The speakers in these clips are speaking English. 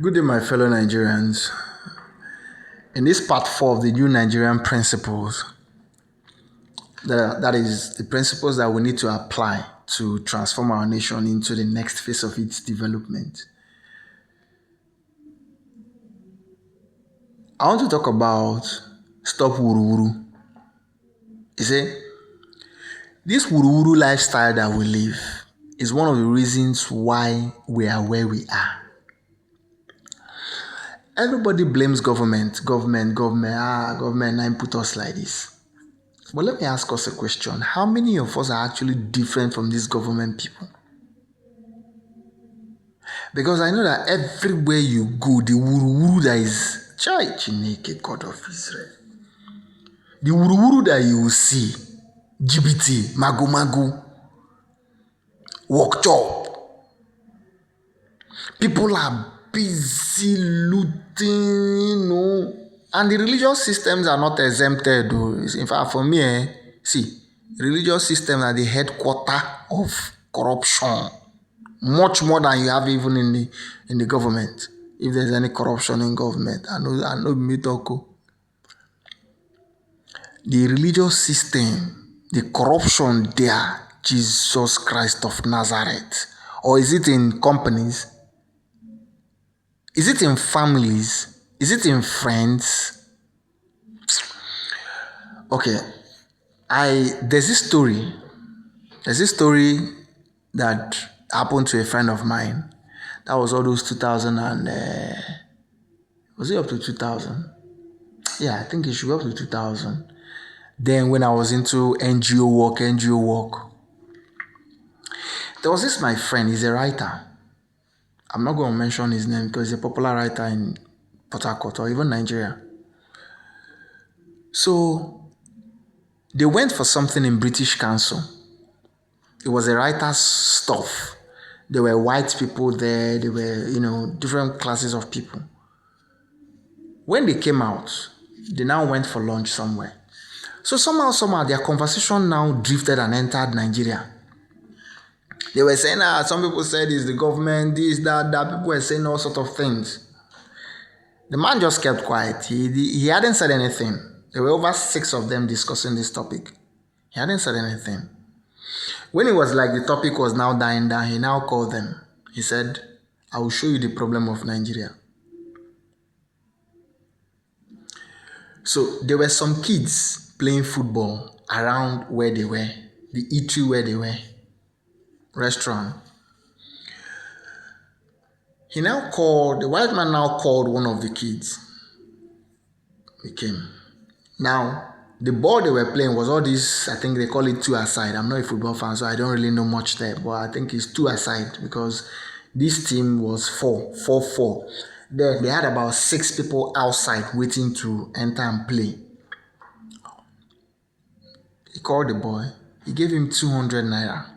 Good day, my fellow Nigerians. In this part 4 of the new Nigerian principles, that is the principles that we need to apply to transform our nation into the next phase of its development. I want to talk about stop wuru wuru. You see, this wuru wuru lifestyle that we live is one of the reasons why we are where we are. Everybody blames government. Government now put us like this. But let me ask us a question. How many of us are actually different from these government people? Because I know that everywhere you go, the wuru that is Chai Chineke, God of Israel. The wuru that you will see, GBT, Magu, work job. People are busy looting, and the religious systems are not exempted. In fact, for me, religious systems are the headquarter of corruption. Much more than you have even in the government. If there's any corruption in government, I know me talk. The religious system, the corruption there, Jesus Christ of Nazareth. Or is it in companies? Is it in families? Is it in friends? Okay, there's this story that happened to a friend of mine. That was all those 2000 and was it up to 2000? Yeah, I think it should go up to 2000. Then when I was into NGO work, there was this my friend. He's a writer. I'm not going to mention his name because he's a popular writer in Port Harcourt or even Nigeria. So they went for something in British Council. It was a writer's stuff. There were white people there. There were, different classes of people. When they came out, they now went for lunch somewhere. So somehow, their conversation now drifted and entered Nigeria. They were saying, some people said it's the government, this, that. People were saying all sorts of things. The man just kept quiet. He hadn't said anything. There were over 6 of them discussing this topic. He hadn't said anything. When it was like the topic was now dying down, he now called them. He said, I will show you the problem of Nigeria. So there were some kids playing football around where they were, the eatery where they were, restaurant. The white man now called one of the kids. He came. Now, the ball they were playing was all this, I think they call it 2-a-side. I'm not a football fan, so I don't really know much there, but I think it's 2-a-side because this team was 4-4. Then they had about 6 people outside waiting to enter and play. He called the boy. He gave him 200 naira.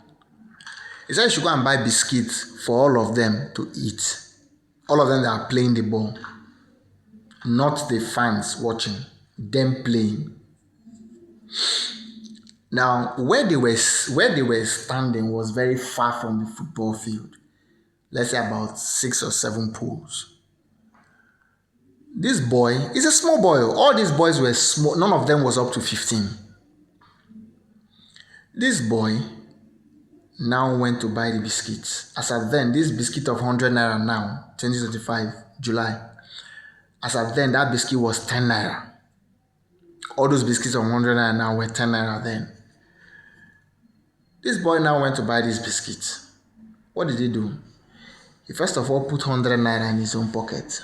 He said he should go and buy biscuits for all of them to eat. All of them that are playing the ball. Not the fans watching. Them playing. Now, where they were standing was very far from the football field. Let's say about 6 or 7 pools. This boy is a small boy. All these boys were small. None of them was up to 15. This boy now went to buy the biscuits. As at then, this biscuit of 100 naira now, 2025, July. As at then, that biscuit was 10 naira. All those biscuits of 100 naira now were 10 naira then. This boy now went to buy these biscuits. What did he do? He first of all put 100 naira in his own pocket.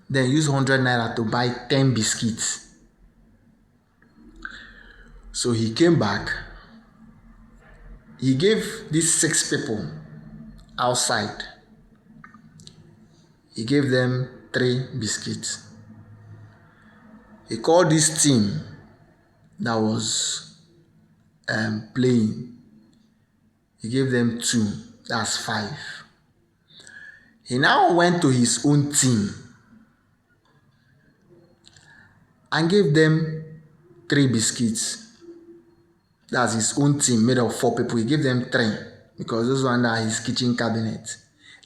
Then used 100 naira to buy 10 biscuits. So he came back. He gave these 6 people outside. He gave them 3 biscuits. He called this team that was playing. He gave them 2. That's 5. He now went to his own team and gave them 3 biscuits. That's his own team made of 4 people. He gave them 3 because those ones are his kitchen cabinet.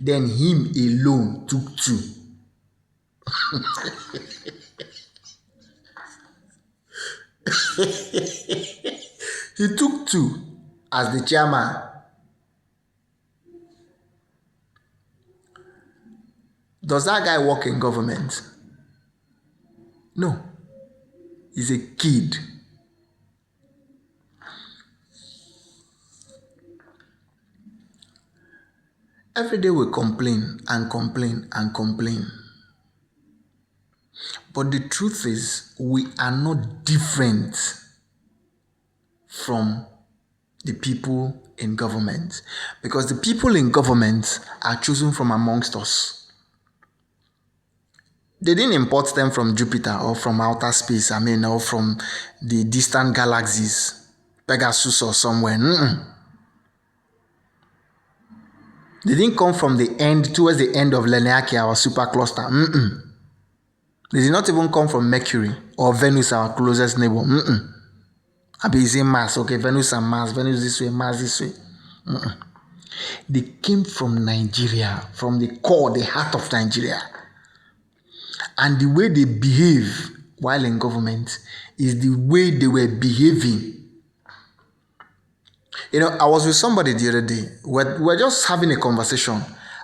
Then him alone took two. He took two as the chairman. Does that guy work in government? No. He's a kid. Every day we complain and complain and complain. But the truth is, we are not different from the people in government, because the people in government are chosen from amongst us. They didn't import them from Jupiter or from outer space, or from the distant galaxies, Pegasus or somewhere. They didn't come from the end, towards the end of Laniakea or supercluster. They did not even come from Mercury or Venus, our closest neighbor. I'll be saying Mars, okay, Venus and Mars, Venus this way, Mars this way. They came from Nigeria, from the core, the heart of Nigeria. And the way they behave while in government is the way they were behaving. I was with somebody the other day. We're just having a conversation.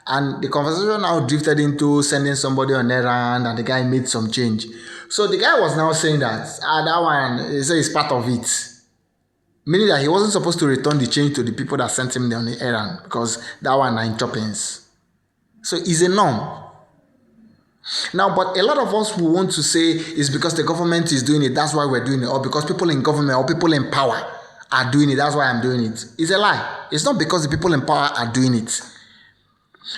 And the conversation now drifted into sending somebody on errand, and the guy made some change. So the guy was now saying that, that one is part of it. Meaning that he wasn't supposed to return the change to the people that sent him on the errand, because that one are in choppings. So it's a norm. Now, but a lot of us will want to say it's because the government is doing it, that's why we're doing it, or because people in government or people in power are doing it, that's why I'm doing it. It's a lie. It's not because the people in power are doing it.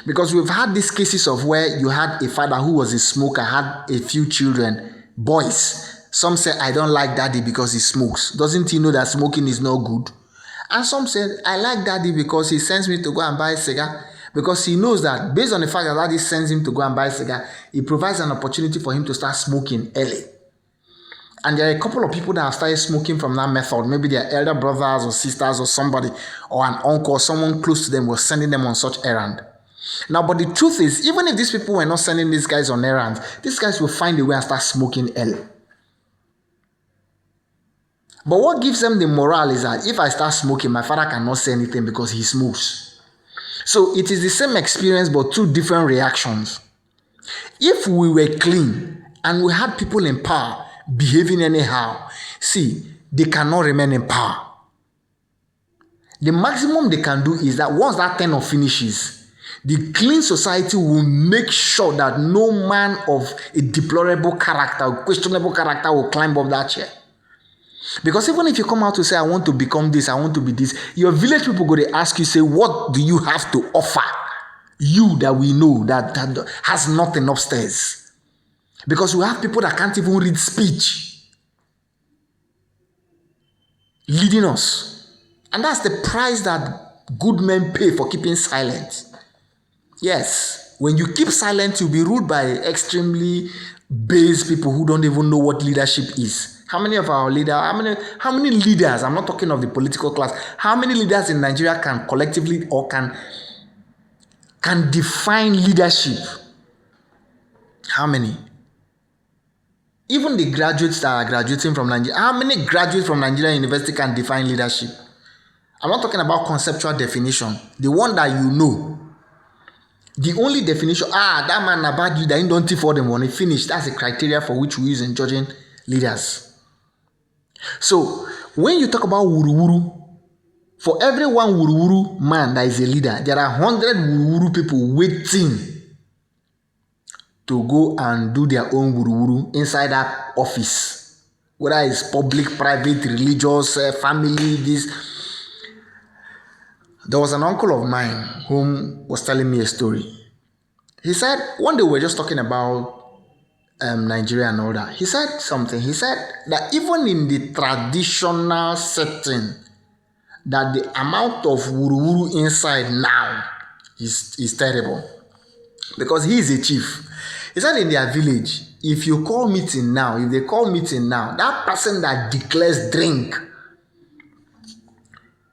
Because we've had these cases of where you had a father who was a smoker, had a few children, boys. Some said, I don't like daddy because he smokes. Doesn't he know that smoking is not good? And some said, I like daddy because he sends me to go and buy a cigar. Because he knows that based on the fact that daddy sends him to go and buy a cigar, it provides an opportunity for him to start smoking early. And there are a couple of people that have started smoking from that method. Maybe their elder brothers or sisters or somebody, or an uncle or someone close to them was sending them on such errand. Now, but the truth is, even if these people were not sending these guys on errands, these guys will find a way and start smoking early. But what gives them the morale is that if I start smoking, my father cannot say anything because he smokes. So it is the same experience, but two different reactions. If we were clean and we had people in power behaving anyhow, see, they cannot remain in power. The maximum they can do is that once that tenure finishes, the clean society will make sure that no man of a deplorable character, questionable character will climb up that chair. Because even if you come out to say, I want to become this, I want to be this, your village people go to ask you, say, what do you have to offer? You that we know that has nothing upstairs. Because we have people that can't even read speech leading us. And that's the price that good men pay for keeping silent. Yes, when you keep silent, you'll be ruled by extremely base people who don't even know what leadership is. How many of our leaders, how many leaders, I'm not talking of the political class, how many leaders in Nigeria can collectively or can define leadership? How many? Even the graduates that are graduating from Nigeria, how many graduates from Nigeria University can define leadership? I'm not talking about conceptual definition, the one that you know. The only definition, that man a bad leader, he don't think for them when he finish. That's the criteria for which we use in judging leaders. So, when you talk about wuru-wuru, for every one wuru-wuru man that is a leader, there are 100 wuru-wuru people waiting to go and do their own wuru-wuru inside that office. Whether it's public, private, religious, family, this. There was an uncle of mine whom was telling me a story. He said, one day we were just talking about Nigeria and all that. He said something. He said that even in the traditional setting, that the amount of wuru-wuru inside now is terrible. Because he is a chief. He said in their village, if you call meeting now, if they call meeting now, that person that declares drink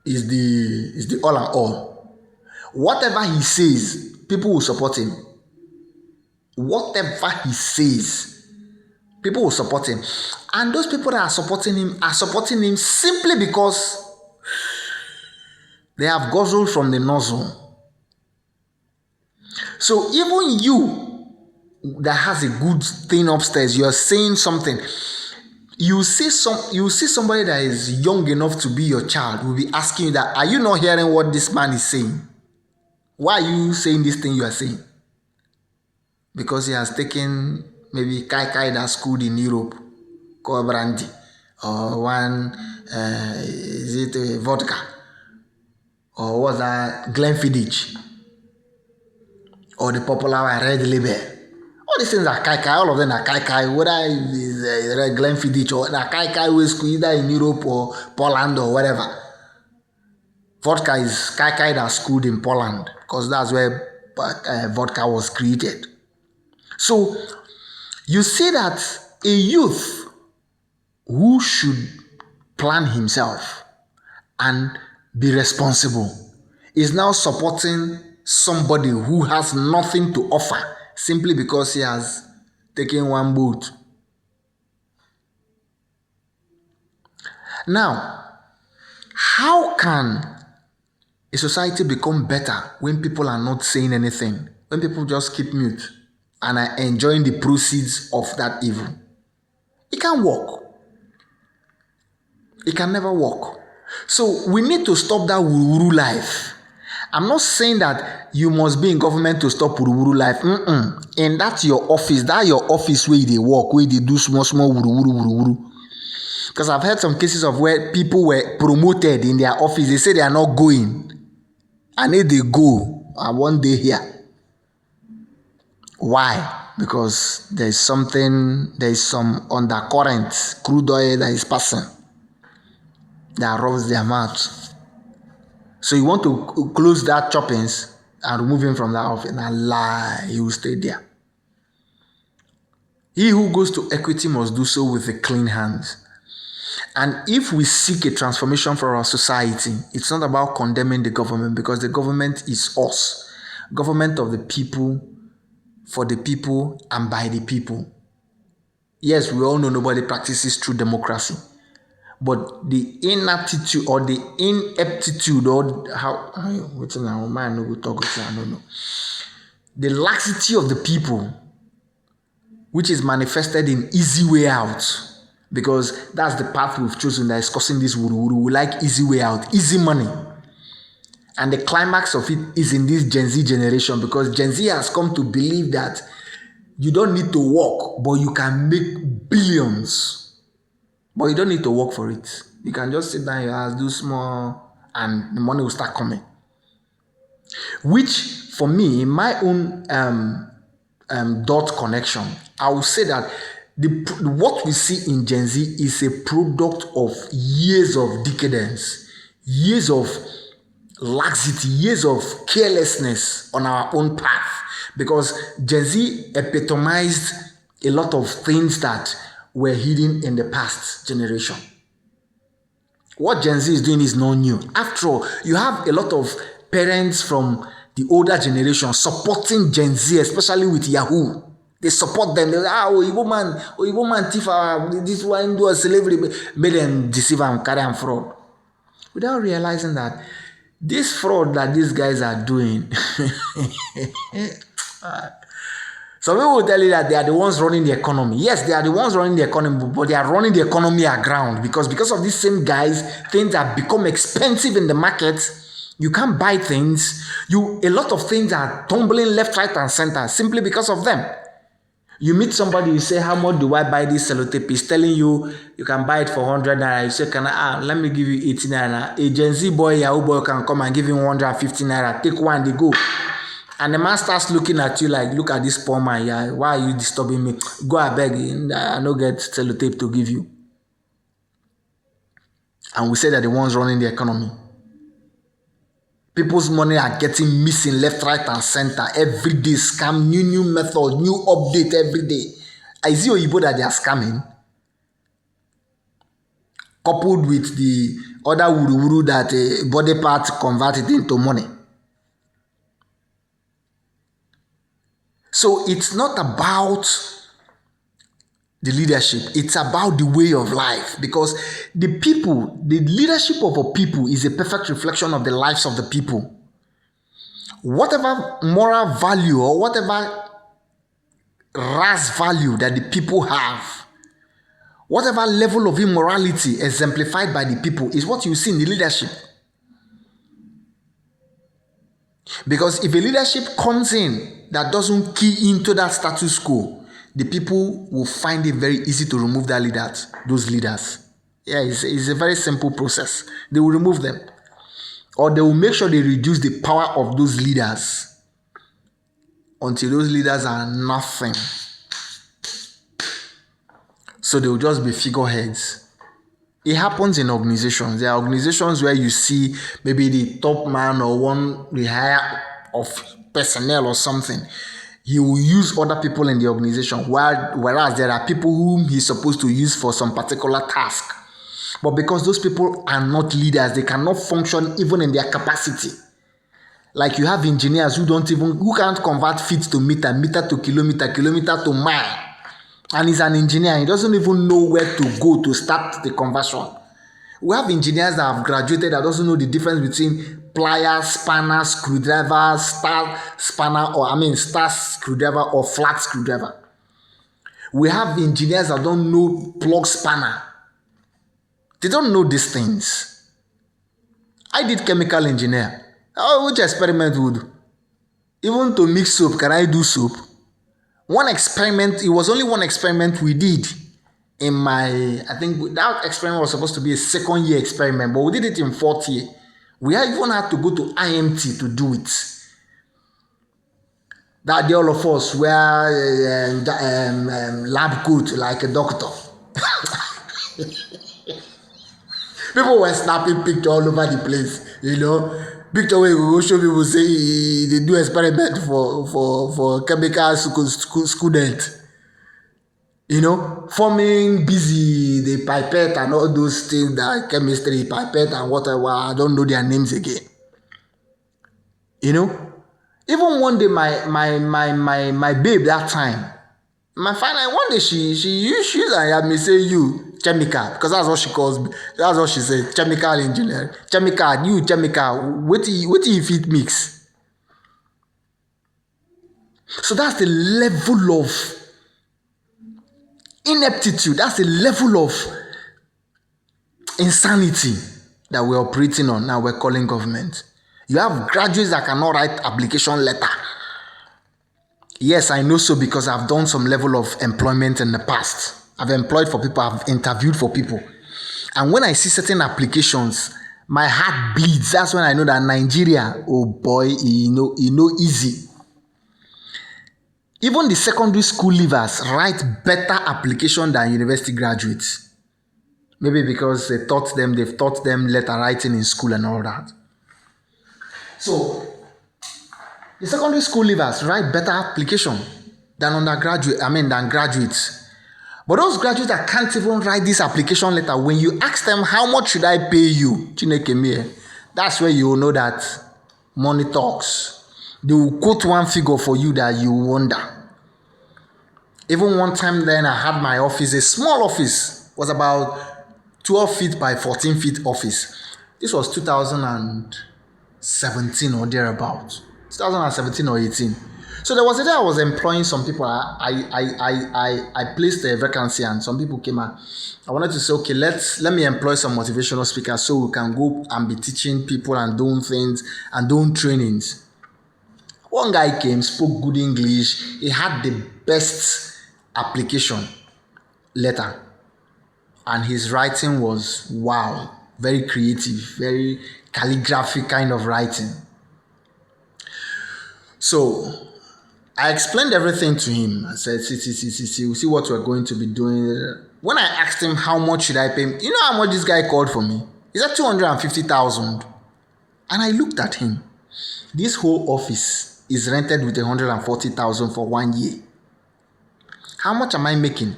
is the all and all. Whatever he says people will support him. Whatever he says, people will support him. And those people that are supporting him simply because they have guzzled from the nozzle. So even you that has a good thing upstairs, you are saying something. You see somebody that is young enough to be your child will be asking you that, are you not hearing what this man is saying? Why are you saying this thing you are saying? Because he has taken maybe kai that schooled in Europe called brandy, or one is it vodka, or what's that, Glenfiddich, or the popular one Red Label. All these things are kai, all of them are kai, whether it's Glenfiddich or kai whiskey, either in Europe or Poland or whatever. Vodka is kai that schooled in Poland, because that's where vodka was created. So you see that a youth who should plan himself and be responsible is now supporting somebody who has nothing to offer simply because he has taken one boat. Now, how can a society become better when people are not saying anything? When people just keep mute and are enjoying the proceeds of that evil? It can't work. It can never work. So we need to stop that wuru life. I'm not saying that you must be in government to stop wuru life. And that's your office. That's your office where they work, where they do small wuru. Because I've heard some cases of where people were promoted in their office. They say they are not going. And if they go, and one day here. Why? Because there's some undercurrent, crude oil that is passing that rubs their mouth. So you want to close that choppings and remove him from that office, and lie, he will stay there. He who goes to equity must do so with a clean hands. And if we seek a transformation for our society, it's not about condemning the government, because the government is us. Government of the people, for the people, and by the people. Yes, we all know nobody practices true democracy. But the inaptitude or the ineptitude, or the laxity of the people, which is manifested in easy way out, because that's the path we've chosen that is causing this wuru. We like easy way out, easy money. And the climax of it is in this Gen Z generation, because Gen Z has come to believe that you don't need to work, but you can make billions. But you don't need to work for it. You can just sit down in your house, do small, and the money will start coming. Which, for me, in my own dot connection, I will say that what we see in Gen Z is a product of years of decadence, years of laxity, years of carelessness on our own path. Because Gen Z epitomized a lot of things that were hidden in the past generation. What Gen Z is doing is not new. After all, you have a lot of parents from the older generation supporting Gen Z, especially with Yahoo. They support them. They say, Igbo man, thief, this one do a slavery, made them deceive and carry and fraud. Without realizing that this fraud that these guys are doing, some people will tell you that they are the ones running the economy. Yes, they are the ones running the economy, but they are running the economy aground, because of these same guys, things have become expensive in the market. You can't buy things. A lot of things are tumbling left, right, and center simply because of them. You meet somebody, you say, how much do I buy this sellotape? He's telling you, you can buy it for 100 naira. You say, let me give you 80 naira. A Gen Z boy, Yahoo boy can come and give him 150 naira. Take one, they go. And the man starts looking at you like, look at this poor man. Yeah, why are you disturbing me? Go, I beg. I don't get sellotape to give you. And we say that the ones running the economy. People's money are getting missing left, right, and center. Every day, scam, new method, new update every day. Is it Oyibo that they are scamming? Coupled with the other wuru that body part converted into money. So it's not about the leadership, it's about the way of life, because the leadership of a people is a perfect reflection of the lives of the people. Whatever moral value or whatever race value that the people have, whatever level of immorality exemplified by the people is what you see in the leadership. Because if a leadership comes in that doesn't key into that status quo, the people will find it very easy to remove those leaders. Yeah, it's a very simple process. They will remove them. Or they will make sure they reduce the power of those leaders until those leaders are nothing. So they will just be figureheads. It happens in organizations. There are organizations where you see maybe the top man or the higher of personnel or something. He will use other people in the organization, whereas there are people whom he's supposed to use for some particular task. But because those people are not leaders, they cannot function even in their capacity. Like you have engineers who can't convert feet to meter, meter to kilometer, kilometer to mile. And he's an engineer, he doesn't even know where to go to start the conversion. We have engineers that have graduated that doesn't know the difference between plier, spanner, screwdriver, star screwdriver or flat screwdriver. We have engineers that don't know plug spanner. They don't know these things. I did chemical engineer. Which experiment would do? Even to mix soap, can I do soap? It was only one experiment we did I think that experiment was supposed to be a second year experiment, but we did it in fourth year. We even had to go to IMT to do it. That day all of us wear lab coat like a doctor. People were snapping pictures all over the place, Picture where we will show people say they do experiment for chemical student. Forming busy, the pipette and all those things, that chemistry, pipette and whatever, I don't know their names again. Even one day my babe that time, my final one day she used and had me say you chemical, because that's what she calls me. That's what she said, chemical engineer. Chemical, what do you fit mix? So that's the level of ineptitude, that's the level of insanity that we're operating on now. We're calling government. You have graduates that cannot write application letter. Yes, I know so, because I've done some level of employment in the past. I've employed for people, I've interviewed for people. And when I see certain applications, my heart bleeds. That's when I know that Nigeria, oh boy, easy. Even the secondary school leavers write better application than university graduates. Maybe because they've taught them letter writing in school and all that. So the secondary school leavers write better application than graduates. But those graduates that can't even write this application letter, when you ask them how much should I pay you, that's where you will know that money talks. They will quote one figure for you that you wonder. Even one time then I had my office, a small office, was about 12 feet by 14 feet office. This was 2017 or thereabout. 2017 or 18. So there was a day I was employing some people. I placed a vacancy and some people came out. I wanted to say, okay, let me employ some motivational speakers so we can go and be teaching people and doing things and doing trainings. One guy came, spoke good English. He had the best application letter. And his writing was, wow, very creative, very calligraphic kind of writing. So I explained everything to him. I said, see what we're going to be doing. When I asked him how much should I pay him, you know how much this guy called for me? He said 250,000. And I looked at him. This whole office is rented with 140,000 for 1 year. How much am I making?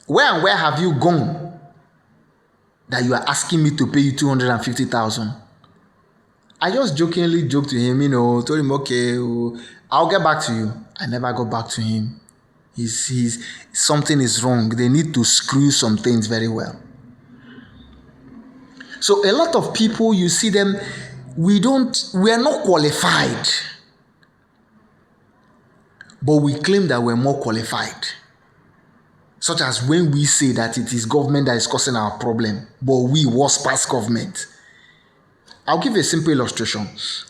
Where have you gone that you are asking me to pay you 250,000? I just jokingly joked to him, told him, okay, I'll get back to you. I never got back to him. He's something is wrong. They need to screw some things very well. So a lot of people, you see them, we are not qualified. But we claim that we're more qualified. Such as when we say that it is government that is causing our problem, but we was past government. I'll give you a simple illustration.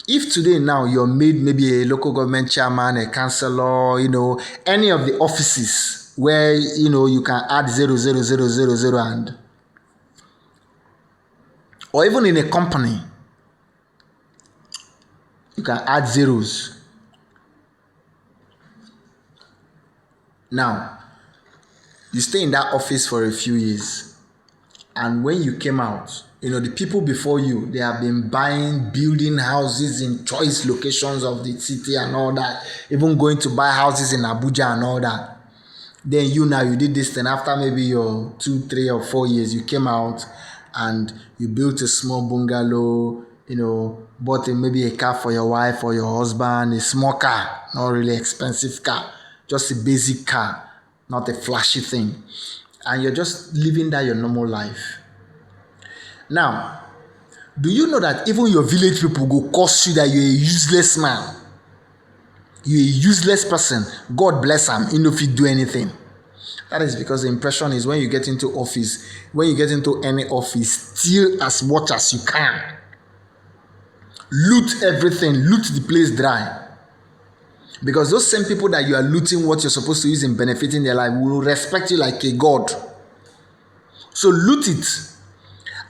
If today now you're made maybe a local government chairman, a councillor, any of the offices where, you can add 00000 and, or even in a company, you can add zeros. Now, you stay in that office for a few years, and when you came out, the people before you, they have been building houses in choice locations of the city and all that, even going to buy houses in Abuja and all that. Then you did this thing. After maybe your 2, 3 or 4 years, you came out and you built a small bungalow, bought maybe a car for your wife or your husband, a small car, not really expensive car, just a basic car, not a flashy thing. And you're just living that your normal life. Now, do you know that even your village people go curse you that you're a useless man? You're a useless person. God bless him. He don't fit do anything. That is because the impression is when you get into office, when you get into any office, steal as much as you can. Loot everything. Loot the place dry. Because those same people that you are looting what you're supposed to use in benefiting their life will respect you like a god. So loot it.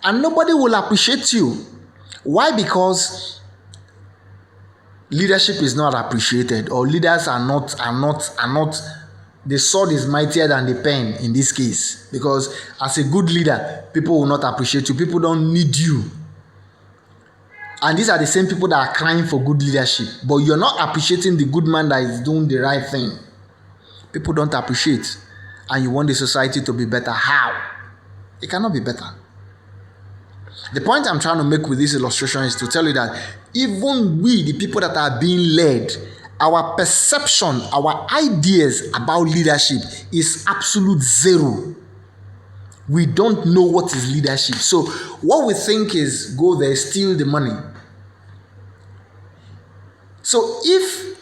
And nobody will appreciate you. Why? Because leadership is not appreciated, or leaders are not, the sword is mightier than the pen in this case. Because as a good leader, people will not appreciate you. People don't need you. And these are the same people that are crying for good leadership. But you're not appreciating the good man that is doing the right thing. People don't appreciate. And you want the society to be better. How? It cannot be better. The point I'm trying to make with this illustration is to tell you that even we, the people that are being led, our perception, our ideas about leadership is absolute zero. We don't know what is leadership. So what we think is go there, steal the money. So if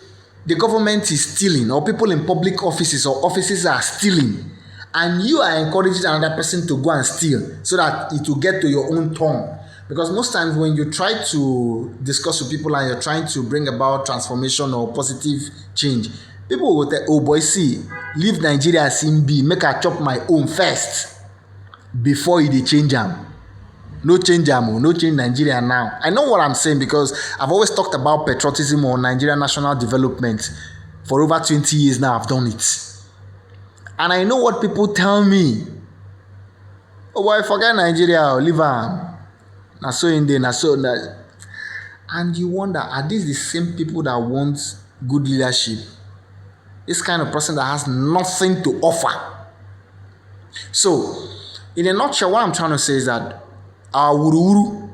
the government is stealing, or people in public offices or offices are stealing, and you are encouraging another person to go and steal so that it will get to your own tongue. Because most times when you try to discuss with people and you're trying to bring about transformation or positive change, people will say, oh boy, see, leave Nigeria as in be, make I chop my own first before they change them. No change them, no change Nigeria now. I know what I'm saying because I've always talked about patriotism or Nigeria national development. For over 20 years now, I've done it. And I know what people tell me. Oh boy, forget Nigeria, leave am. Na so in there, na so that. And you wonder, are these the same people that want good leadership? This kind of person that has nothing to offer. So, in a nutshell, what I'm trying to say is that our wuru-wuru,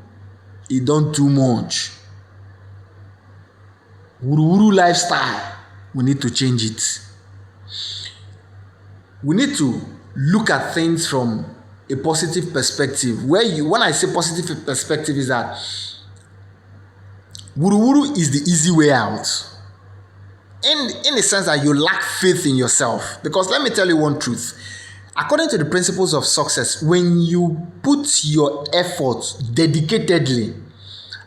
it don't too much. Wuru-wuru lifestyle, we need to change it. We need to look at things from a positive perspective. When I say positive perspective, is that wuru-wuru is the easy way out. In the sense that you lack faith in yourself. Because let me tell you one truth. According to the principles of success, when you put your effort dedicatedly,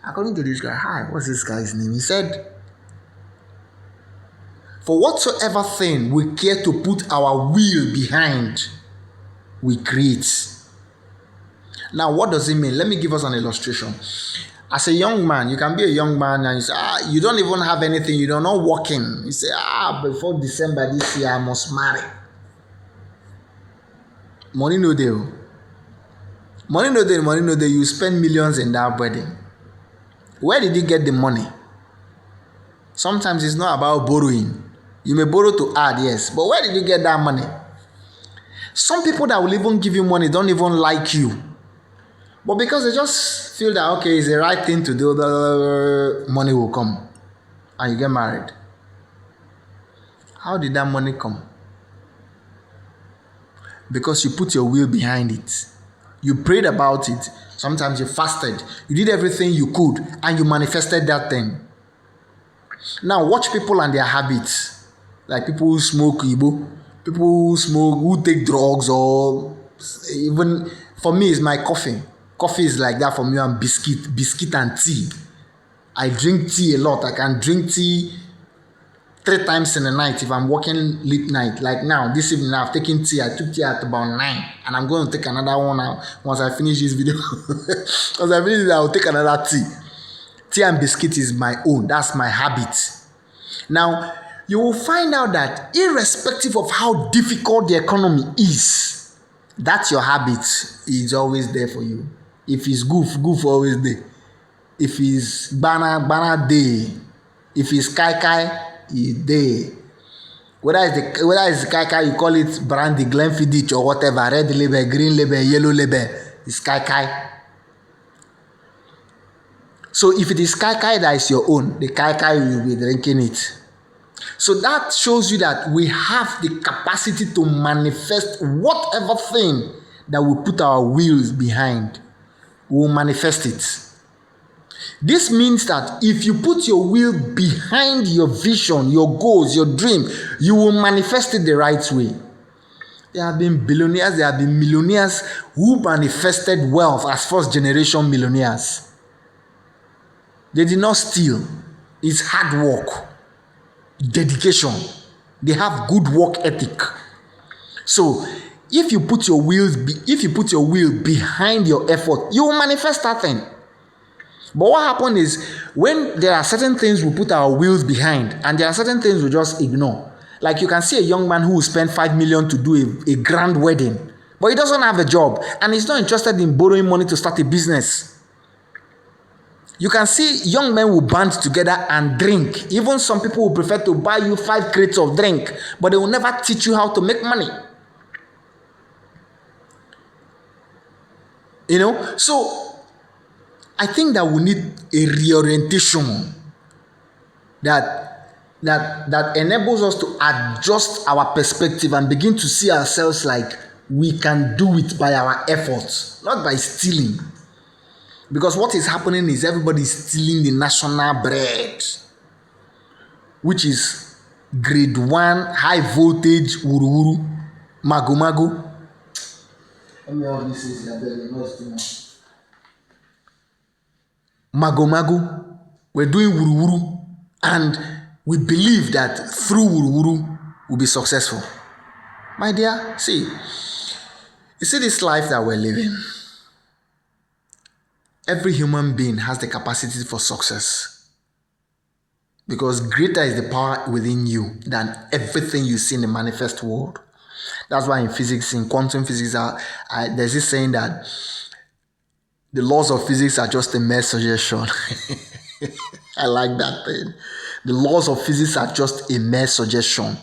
according to this guy, what's this guy's name? He said, for whatsoever thing we care to put our will behind, we create. Now, what does it mean? Let me give us an illustration. As a young man, you can be a young man and you say, you don't even have anything, you're not working. You say, before December this year, I must marry. Money no dey. Money no dey. You spend millions in that wedding. Where did you get the money? Sometimes it's not about borrowing. You may borrow to add, yes, but where did you get that money? Some people that will even give you money don't even like you. But because they just feel that, okay, it's the right thing to do, the money will come. And you get married. How did that money come? Because you put your will behind it. You prayed about it. Sometimes you fasted. You did everything you could and you manifested that thing. Now watch people and their habits. Like people who smoke Igbo, people who smoke, who take drugs, or even for me it's my coffee. Coffee is like that for me, and biscuit and tea. I drink tea a lot. I can drink tea 3 times in a night if I'm working late night. Like now, this evening I've taken tea. I took tea at about 9 and I'm going to take another one now once I finish this video. Once I finish it, I'll take another tea. Tea and biscuit is my own. That's my habit. Now, you will find out that irrespective of how difficult the economy is, that's your habit is always there for you. If it's goof always there. If it's banana day. If it's kai, it's there. Whether it's kai, you call it brandy, Glenfiddich or whatever, red label, green label, yellow label, it's kai. So if it is kai that is your own, the kai you will be drinking it. So that shows you that we have the capacity to manifest whatever thing that we put our wills behind. We will manifest it. This means that if you put your will behind your vision, your goals, your dream, you will manifest it the right way. There have been billionaires, there have been millionaires who manifested wealth as first generation millionaires. They did not steal. It's hard work, dedication. They have good work ethic. So if you put your will behind your effort, you will manifest that thing. But what happened is when there are certain things we put our wills behind and there are certain things we just ignore. Like you can see a young man who will spend 5 million to do a grand wedding, but he doesn't have a job and he's not interested in borrowing money to start a business. You can see young men will band together and drink. Even some people will prefer to buy you 5 crates of drink, but they will never teach you how to make money. So I think that we need a reorientation that enables us to adjust our perspective and begin to see ourselves like we can do it by our efforts, not by stealing. Because what is happening is everybody is stealing the national bread, which is grade 1 high voltage wuru mago. Let me all this is mago. We're doing wuru and we believe that through wuru we'll be successful. My dear, you see this life that we're living. Every human being has the capacity for success because greater is the power within you than everything you see in the manifest world. That's why in physics, in quantum physics, there's this saying that the laws of physics are just a mere suggestion. I like that thing. The laws of physics are just a mere suggestion.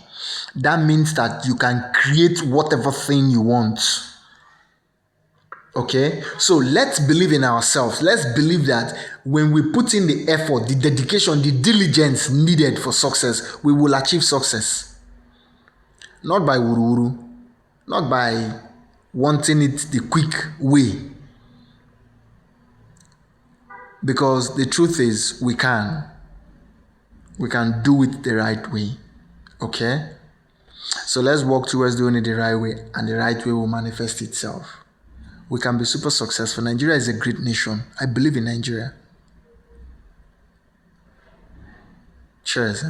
That means that you can create whatever thing you want. Okay, so let's believe in ourselves. Let's believe that when we put in the effort, the dedication, the diligence needed for success, we will achieve success. Not by wuru, not by wanting it the quick way. Because the truth is, we can do it the right way. Okay, so let's work towards doing it the right way, and the right way will manifest itself. We can be super successful. Nigeria is a great nation. I believe in Nigeria. Cheers.